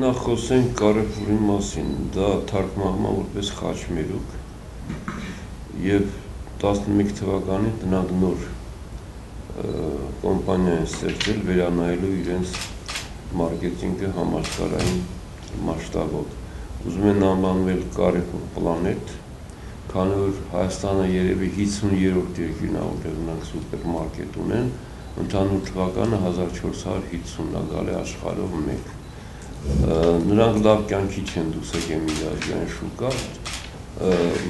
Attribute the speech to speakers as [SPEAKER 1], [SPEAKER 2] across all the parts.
[SPEAKER 1] նախ խոսենք Carrefour-ի մասին, դա թարգմանվում է որպես խաչմերուկ եւ 11 թվականին նրանք նոր կոմպանիա են ստեղծել վերանայելու իրենց մարքեթինգը համաշխարհային մասշտաբով։ Ուզում են անվանվել Carrefour Planet, քանի որ Հայաստանը երևի 50-րդ երկիրն է, որտեղ նրանք սուպերմարկետ ունեն, ընդհանուր թվականը 1450-ն է, գալի աշխարհով մեկ։ Նրանք լավ կյանքի չեն դուսել միջազգային շուկա,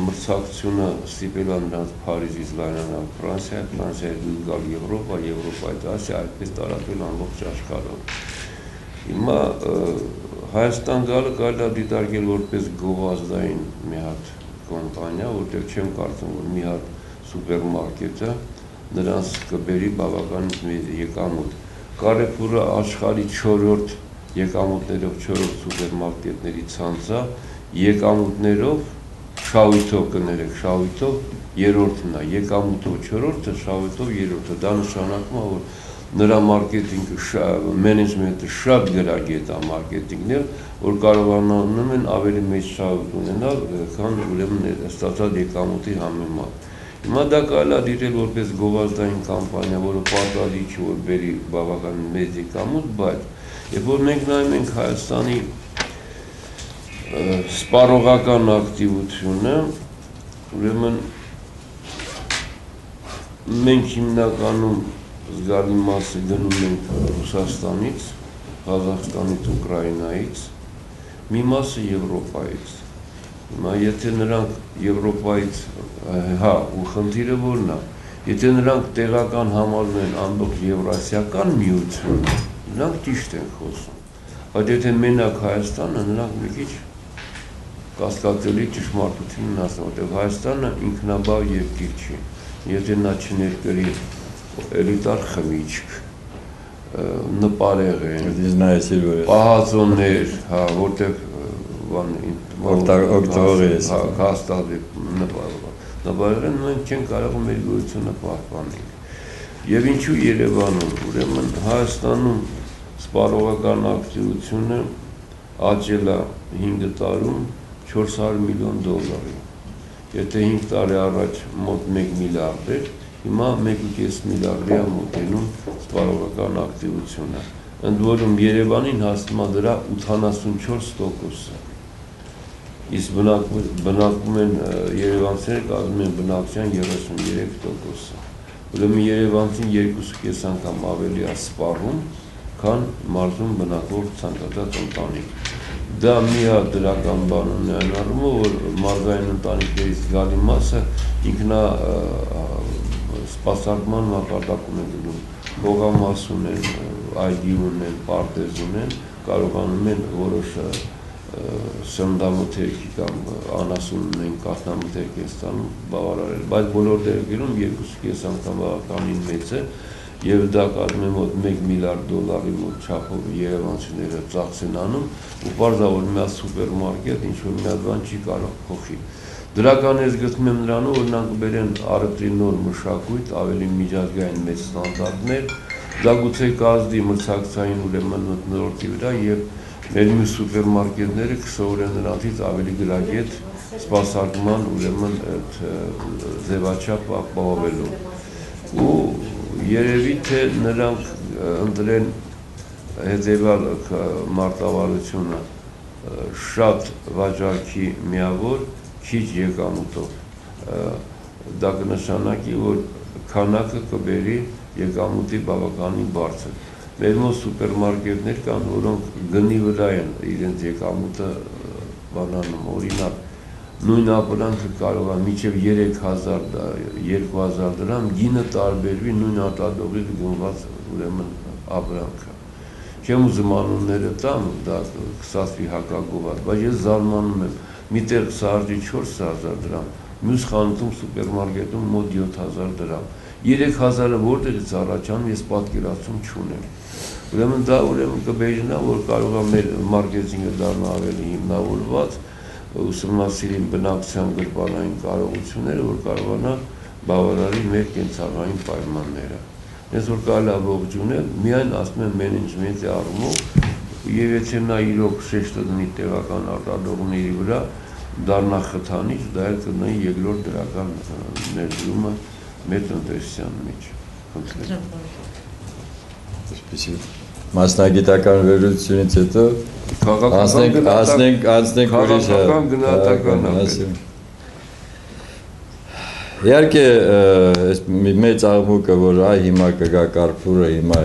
[SPEAKER 1] մրցակցությունը ստիպել է նրանց Փարիզից լայնանալ Ֆրանսիայից գալ Եվրոպա, Եվրոպայից Ասիա, այդպես տարածվել ամբողջ աշխարհով։ Հիմա Հայաստան գալը կարելի է դիտարկել որպես գովազդային մի հատ կոմպանիա, որտեղ չեմ կարծում, որ մի հատ սուպերմարկետը նրանց կբերի բավականին մեծ եկամուտ։ Carrefour-ը աշխարհի 4-րդ եկամուտներով 4-րդ սուպերմարկետների ցանցը, եկամուտներով շահույթով կներեք, շահույթով 3-րդն է, եկամուտով 4-րդը, շահույթով 3-րդը, դա նշանակում է, որ նրա մարքեթինգը, մենեջմենտը շատ գրագետ է մարքեթինգն, որ կարողանում են ավելի մեծ շահույթ ունենալ, քան ուրեմն ստացած եկամուտի համեմատ։ Հիմա դա կարելի է դիտել որպես գովազդային կամպանիա, որը պարտադիր չի, որ բերի բավականին մեծ եկամուտ, բայց երբ որ մենք նայում ենք Հայաստանի սպառողական ակտիվությունը, ուրեմն մենք հիմնականում զգալի մասը գնում ենք Ռուսաստանից, Ղազախստանից, Ուկրաինայից, մի մասը Եվրոպայից։ Հիմա եթե նրանք Եվրոպայից, ու խնդիրը որն է, եթե նրանք տեղական համարում են ամբողջ Եվրասիական միությունը, նրանք ճիշտ են խոսում, բայց եթե մենակ Հայաստանը, նրանք մի քիչ կասկածելի ճշմարտությունն ասում, որտեղ Հայաստանը ինքնաբավ երկիր չի, եթե նա չներկրի էլիտար խմիչք, նպարեղեն, պահածոներ, որտեղ հաստատի նպարեղեն, մենք չեն կարող մեր գոյությունը պահպանել։ Եվ ինչու Երևանում, ուրեմն Հայաստանում սպառողական ակտիվությունը աճել է 5 տարում 400 միլիոն դոլարի։ Եթե 5 տարի առաջ մոտ 1 միլիարդ էր, հիմա 1.5 միլիարդի է մոտենում սպառողական ակտիվությունը։ Ընդ որում Երևանին հասնում է դրա 84%-ը։ Իսկ բնակվում են երևանցիները կազմում են բնակչության 33%-ը։ Ուրեմն երևանցին 2.5 անգամ ավելի է սպառում, քան մարզում բնակվող ցանկացած ընտանիք։ Դա մի հատ դրական բան ունի այն առումով, որ մարզային ընտանիքներից զգալի մասը ինքնա սպասարկման մակարդակում են գնում, հողամաս ունեն, այգի ունեն, պարտեզ ունեն, կարողանում են որոշ սննդամթերքի կամ անասուն ունեն, կաթնամթերք են ստանում բավարարել, բայց բոլոր դեպքերում 2.5 անգամ բավականին մեծ է, եւ դա կազմում է մոտ 1 միլիարդ դոլարի մոտ չափով երևանցիները ծախս են անում, ու պարզավոր մի սուպերմարկետ ինչ-որ մի բան չի կարող փոխի։ Դրական ես գտնում եմ նրանով, որ նրանք բերեն առևտրի նոր մշակույթ, ավելի միջազգային մեծ ստանդարտներ, դա գուցե կազդի մրցակցային ուրեմն մթնոլորտի վրա եւ մեր մյուս սուպերմարկետները կսովորեն նրանցից ավելի գրագետ սպասարկման ուրեմն ձևաչափ ապահովելու։ Ու երևի թե նրանք ընտրեն հետևյալ մարտավարությունը շատ վաճառքի միավոր, քիչ եկամուտով։ Դա կնշանակի, որ քանակը կբերի եկամուտի բավականին բարձր։ Մեր մոտ սուպերմարկետներ կան, որոնք գնի վրա են իրենց եկամուտը բանանում, օրինակ նույն ապրանքը կարող է մինչև 3000-2000 դրամ գինը տարբերվի նույն արտադրողից գնված ուրեմն ապրանքը։ Չեմ ուզում անունները տամ, դա կսասվի հակագովար, բայց ես զարմանում եմ, միտեղ սարդի 4000 դրամ, մյուս խանութում սուպերմարկետում մոտ 7000 դրամ։ 3000-ը որտեղից առաջանում, ես պատկերացում չունեմ։ Ուրեմն դա կբերնա, որ կարող է մեր մարքեթինգը դառնա ավելի հիմնավորված, ուսումնասիրին բնակչության գրպանային կարողությունները, որ կարողանա բավարարի մեր կենցաղային պայմանները։ Ես որ կարելի է ողջունել, միայն ասում եմ մենեջմենտի առումով եւ եթե նա իրոք շեշտը դնի տեղական արտադրողների վրա, դառնա խթանիչ, դա էլ կնա երկրորդ դրական ներդրումը մեր տնտեսության մեջ։
[SPEAKER 2] Այսպեսի մասնագիտական վերլուծությունից հետո անցնենք
[SPEAKER 1] քաղաքական գնահատական
[SPEAKER 2] Իհարկե այս մեծ աղմուկը, որ հիմա կգա Carrefour-ը, հիմա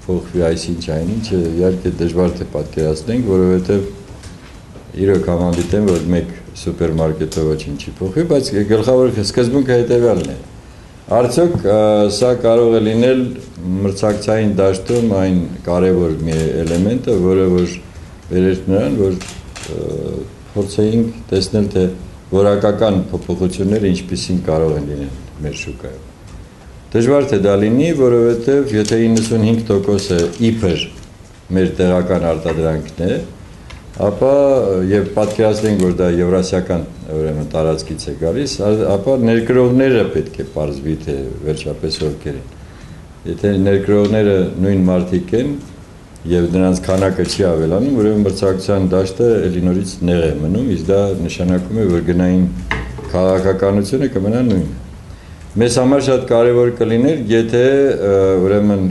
[SPEAKER 2] փոխվի այսինչ այնինչը, իհարկե դժվար թե պատկերացնենք, որովհետև իրոք համանդիտ եմ, որ մեկ սուպերմարկետով ոչինչ չի փոխվի, բայց գլխավոր սկզբունքը հետևյալն է։ Արդյոք սա կարող է լինել մրցակցային դաշտում այն կարևոր մի էլեմենտը, որը որ վերեր նրան, որ փորձեինք տեսնել, թե որակական փոփոխությունները ինչպիսին կարող են լինել մեր շուկայում։ Դժվար թե դա լինի, որովհետև եթե 95%-ը իբր մեր տեղական արտադրանքն է, ապա եւ պատկերացնենք, որ դա եվրասիական ուրեմն տարածքից է գալիս, ապա ներկրողները պետք է պարզվի, թե վերջապես ովքեր են։ Եթե ներկրողները նույն մարդիկ են եւ նրանց քանակը չի ավելանում, ուրեմն մրցակցության դաշտը էլի նորից նեղ է մնում, իսկ դա նշանակում է, որ գնային քաղաքականությունը կմնա նույնը։ Մեզ համար շատ կարևոր կլիներ, եթե ուրեմն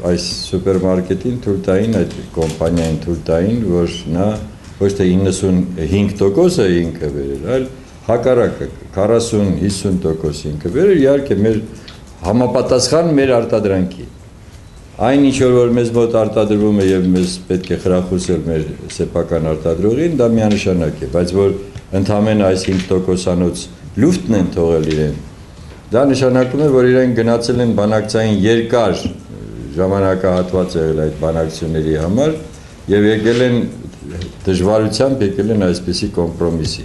[SPEAKER 2] այս սուպերմարկետին թույլ տային, այդ կոմպանիային թույլ տային, որ նա ոչ թե 95%-ը ինքը բերել, այլ հակառակը 40-50% ինքը բերել, իհարկե մեր համապատասխան մեր արտադրանքի։ Այն ինչ որ մեզ մոտ արտադրվում է եւ մեզ պետք է խրախուսել մեր սեփական արտադրողին, դա միանշանակ է, բայց որ ընդհանրապես այս 5%-անոց լուֆտն են թողել իրեն, դա նշանակում է, որ իրենք գնացել են բանակցային երկար ժամանակահատված եղել այդ բանակցությունների համար եւ եկել են դժվարությամբ եկել են այսպիսի կոմպրոմիսի։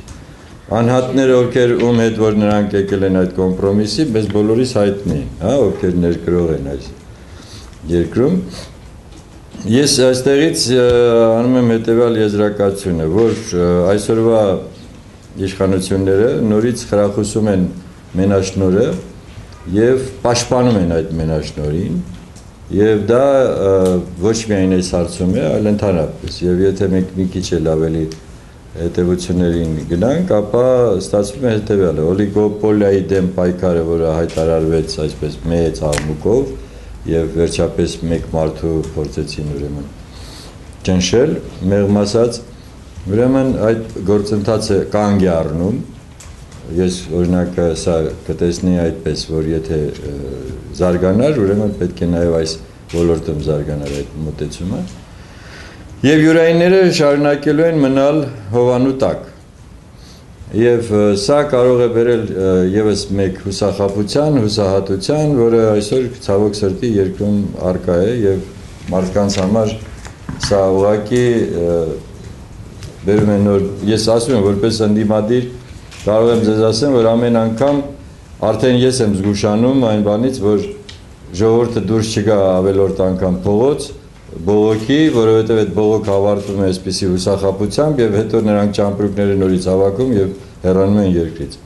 [SPEAKER 2] Անհատները, ովքեր ում հետ որ նրանք եկել են այդ կոմպրոմիսի, մեզ բոլորիս հայտնի են, հա, ովքեր ներկրող են այս երկրում։ Ես այստեղից անում եմ հետևյալ եզրակացությունը, որ այսօրվա իշխանությունները նորից խրախուսում են մենաշնորհը եւ պաշտպանում են այդ մենաշնորհին եւ դա ոչ միայն այս հարցում է, այլ ընդհանրապես եւ եթե մենք մի քիչ էլ ավելի հետևություններին գնանք, ապա ստացվում է հետևյալը. օլիգոպոլիայի դեմ պայքարը, որը հայտարարվեց այսպես մեծ աղմուկով եւ վերջապես մեկ մարդու փորձեցին ուրեմն ճնշել, մեղմ ասած, ուրեմն այդ գործընթացը կանգ է առնում։ Ես օրինակ սա կտեսնեի այդպես, որ եթե զարգանար, ուրեմն պետք է նաև այս ոլորտում զարգանար այդ մոտեցումը։ Եվ յուրայինները շարունակելու են մնալ հովանու տակ։ Եվ սա կարող է բերել եւս մեկ հուսախաբության, հուսահատության, որը այսօր ցավոք սրտի երկրում առկա է եւ մարդկանց համար սա ուղղակի բերում է նոր, ես ասում եմ, որպես ընդդիմադիր կարող եմ ձեզ ասեմ, որ ամեն անգամ արդեն ես եմ զգուշանում այն բանից, որ ժողովուրդը դուրս չգա ավելորդ անգամ փողոց, բողոքի, որովհետև այդ բողոքը ավարտվում է այսպիսի հուսախաբությամբ եւ հետո նրանք ճամպրուկները նորից հավաքում եւ հեռանում են երկրից։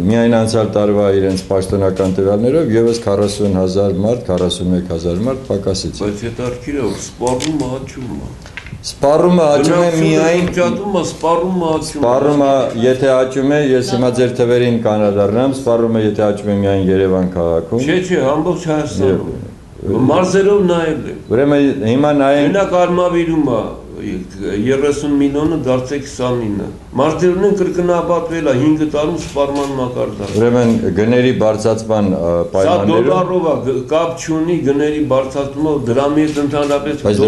[SPEAKER 2] Միայն անցյալ տարվա իրենց պաշտոնական տվյալներով եւս 40,000 մարդ, 41,000 մարդ պակասից։
[SPEAKER 1] Բայց հետարքիր է, որ սպառումը աճում է։
[SPEAKER 2] Սպառումը աճում է միայն
[SPEAKER 1] սպառումը,
[SPEAKER 2] եթե աճում է, ես հիմա ձեր թվերին կանադառնամ, սպառումը եթե աճում է միայն Երևան քաղաքում։
[SPEAKER 1] Չէ, ամբողջ Հայաստանում։ Մարզերով նայել է։
[SPEAKER 2] Ուրեմն հիմա նայենք։
[SPEAKER 1] Մենակ Արմավիրում է 30 միլիոնը դարձել 29։ Մարզերն են կրկնապատվել է 5 տարում սպառման մակարդակ։
[SPEAKER 2] Ուրեմն գների բարձրացման պայմաններով։
[SPEAKER 1] Սա դոլարով է, կապ չունի գների բարձրացումով, դրամի հետ ընդհանրապես։
[SPEAKER 2] Բայց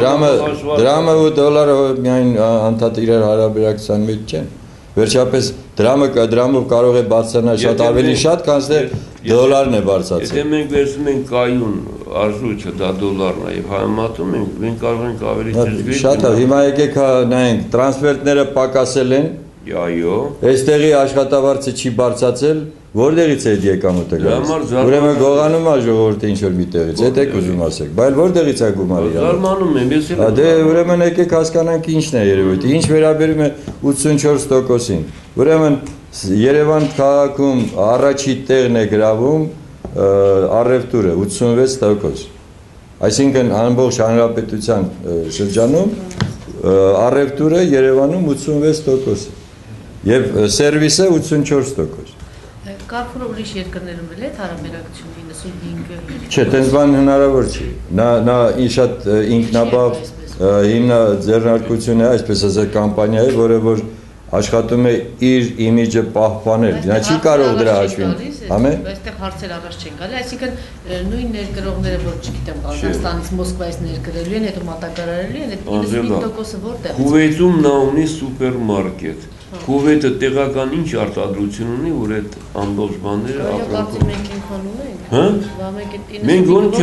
[SPEAKER 2] դրամը ու դոլարը միայն անդադար իրար հարաբերակցության մեջ չեն։ Վերջապես դրամով կարող է բարձրանալ շատ ավելի շատ, քան թե դոլարն է բարձրացել։
[SPEAKER 1] Եթե մենք վերցնում ենք կայուն արժույթը, դա դոլարն է եւ համեմատում ենք, մենք կարող ենք ավելի ճշգրիտ։
[SPEAKER 2] Շատ է, հիմա եկեք նայենք, տրանսֆերտները պակասել են։
[SPEAKER 1] Այո։
[SPEAKER 2] Այստեղի աշխատավարձը չի բարձրացել, որտեղից է այդ եկամուտը գալիս։ Ուրեմն գողանում է ժողովուրդը ինչ որ միտեղից, հետեք ուզում ասեք, բայց որտեղից է գումարը գալիս։
[SPEAKER 1] Զարմանում եմ, ես էլ։
[SPEAKER 2] Դե ուրեմն եկեք հասկանանք ինչն է երևույթը, ինչ վերաբերում է 84%-ին։ Ուրեմն Երևան քաղաքում առաջի տեղն է գրավում առևտուրը 86%։ Այսինքն ամբողջ հանրապետության շրջանում առևտուրը Երևանում 86% եւ սերվիսը 84%։
[SPEAKER 3] Կարփուրը ուրիշ երկրներում էլ է հարաբերակցություն 95%։
[SPEAKER 2] Չէ, տենց բան հնարավոր չի։ Նա շատ ինքնաբավ հիմնաձեռնարկություն է, այսպես ասած կամպանիա է, որը որ աշխատում է իր իմիջը պահպանել, նա չի կարող դրա հաշվին, ամեն։
[SPEAKER 3] Այստեղ հարցեր առաջ չեն գալի, այսինքն նույն ներկրողները, որ չգիտեմ, Ղազախստանից Մոսկվայից ներկրելու են, հետո մատակարարելու են, այդ 95%-ը որտեղ է։
[SPEAKER 1] Քուվեյթում նա ունի սուպերմարկետ։ Քուվեյթը տեղական ինչ արտադրություն ունի, որ այդ ամբողջ բաները
[SPEAKER 3] ապրանքով։ Մենք ինքան ունենք։
[SPEAKER 1] Հա? Մենք ոնց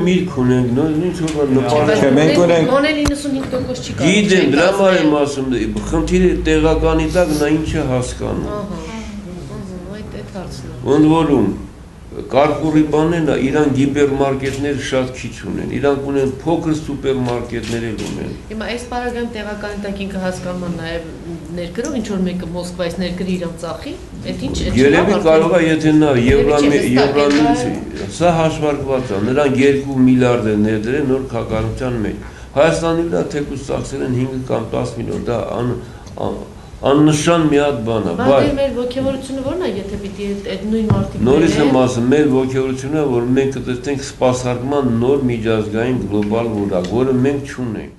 [SPEAKER 1] միտք ունենք, ինչ որ նպատակ։
[SPEAKER 2] Մենք ունենք
[SPEAKER 3] Գոնե 95% չի կարող։
[SPEAKER 1] Գիտեմ, դրա համար եմ ասում, խնդիրը տեղականի տակ նա ինչ է հասկանում։
[SPEAKER 3] Այդ հարցն է։
[SPEAKER 1] Ոնց որում Կարփուրի բանն է, իրան հիպերմարկետներ շատ քիչ ունեն, իրանք ունեն փոքր սուպերմարկետներ ունեն։
[SPEAKER 3] Հիմա այս պարագայում տեղականի տակ ինքը հասկանում է նաև ներկրող, ինչ որ մեկը Մոսկվայից ներկրի իրան ծախի, այդ ինչ է։
[SPEAKER 1] Երևի կարող է, եթե նա Եվրամիջի, սա հաշվարկված է, նրանք 2 միլիարդ է ներդրել նոր քաղաքականության մեջ։ Հայաստանի վրա թեկուզ ծախսել են 5 կամ 10 միլիոն, դա աննշան մի հատ բան է,
[SPEAKER 3] բայց մեր ոգևորությունը ո՞րն է, եթե պիտի այդ նույն մարդիկ։
[SPEAKER 1] Նորից եմ ասում, մեր ոգևորությունը, որ մենք կտեսնենք սպասարկման նոր միջազգային գլոբալ որակ, որը մենք չունենք։